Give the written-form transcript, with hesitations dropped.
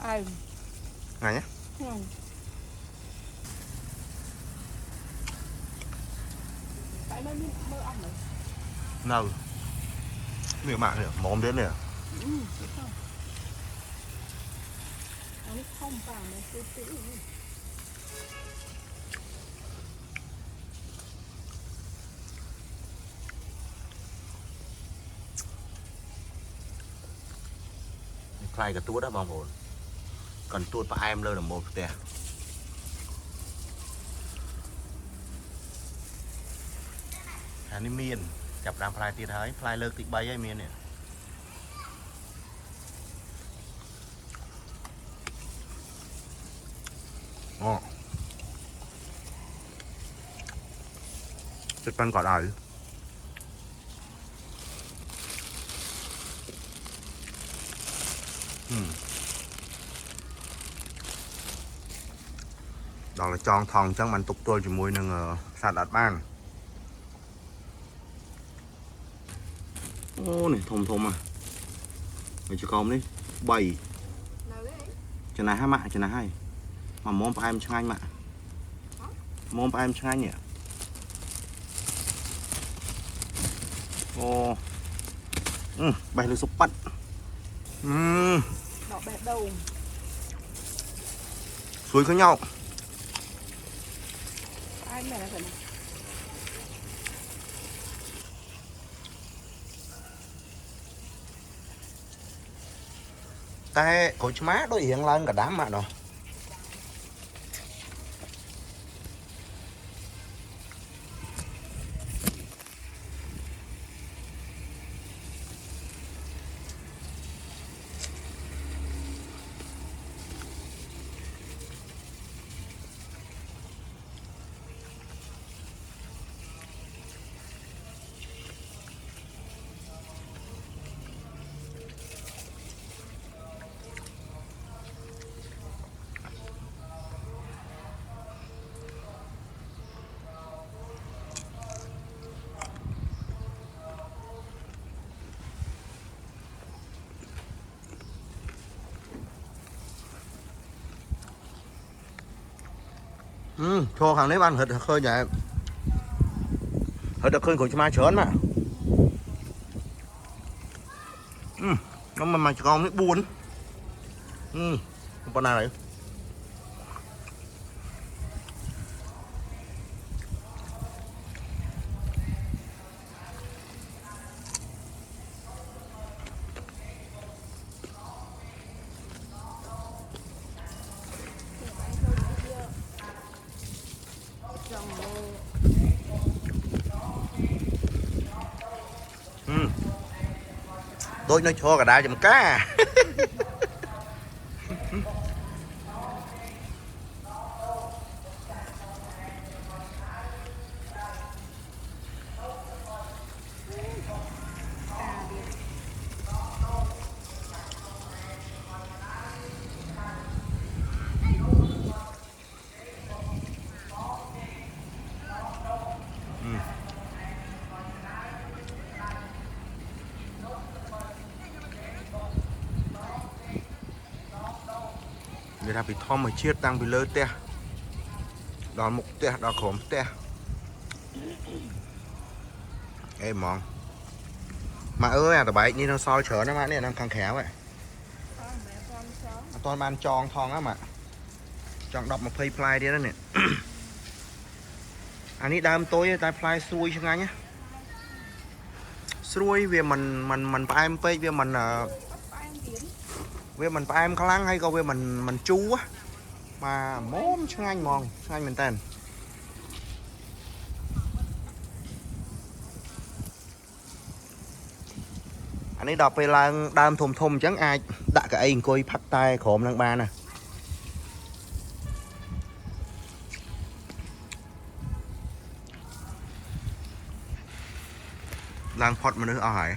Ai Này nhé. tại nó mơ ăn rồi. Nào. Miệng mạng nè, mồm đến nè. Biết không? Nó không vào nó cứ tỉ. Khai cái tuốt đó bong hồn. Còn tuốt và em lơ là một tè. Này miên, chập đám fly tiệt hơi, fly lơ tịch bay ấy miên nè. Ồ. Chất phân quả đào. Đó là tròn thòng chẳng mình tục tôi chỉ mùi nâng sạt đặt ban. Ô này thùng thùng à. Mày chỉ còn đi 7 chân này hai mạng chân này hai mà mồm phải em cho anh mà mồm phải em cho anh nhỉ. Ô bay lên sụp bắt Nó bẹt đầu suối với nhau ai mẹ phải tay có chú má đối hiện lên cả đám mà rồi. Cho hàng đấy ăn hết khơi nhỉ. Hết được khơi của chú má chớn mà. Nó mà chỉ còn cái buồn. Con nào đấy. Tôi nói cho cả đá chấm cá. Người ta bị thom mà chiết đang bị lơ te. Đó mục te, đó khổm te. Ê mong. Mà ơi à tụi bay như nó soi chở nó mà này đang càng khéo vậy. Toàn ban tròn thong á mà. Tròn đọc một play play đi đó nè. Anh ấy đam tôi tay play xuôi cho anh nhé. Xuôi vì mình phải em phê vì mình phải em khá lắng hay coi vì mình chú á. Mà mốt cho anh mong, cho anh mình tên. Anh ấy đọc về là đam thùm thùm chẳng ai đã cả anh coi phát tay khổm lăng ba nè. Lang phọt mà nữa ở hải